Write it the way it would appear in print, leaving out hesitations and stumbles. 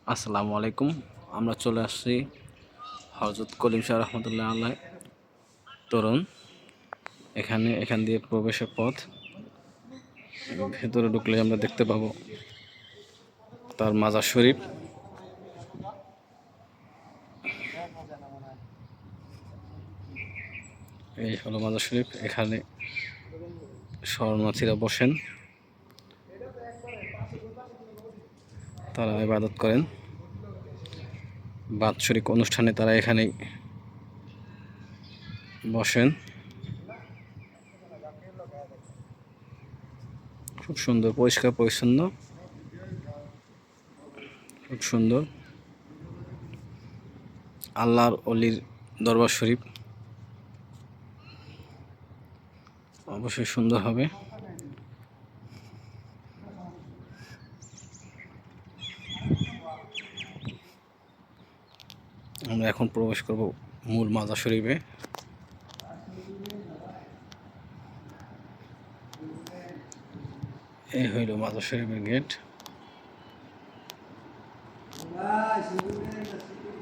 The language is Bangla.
আসসালামু আলাইকুম। আমরা চলে আসছি হযরত কলিম শাহ রহমতুল্লাহ আলাইহ তোরণ। এখান দিয়ে প্রবেশের পথ। ভেতরে ঢুকলে আমরা দেখতে পাবো তার মাজার শরীফ। এই হলো মাজার শরীফ। এখানে শরণার্থীরা বসেন, তারা ইবাদত করেন। বাৎসরিক অনুষ্ঠানে তারা এখানেই বসেন। খুব সুন্দর, পরিষ্কার পরিচ্ছন্ন, খুব সুন্দর। আল্লাহর অলির দরবার শরীফ অবশ্যই সুন্দর হবে। আমরা এখন প্রবেশ করব মূল মাজার শরীফে। এই হইল মাজার শরীফের গেট।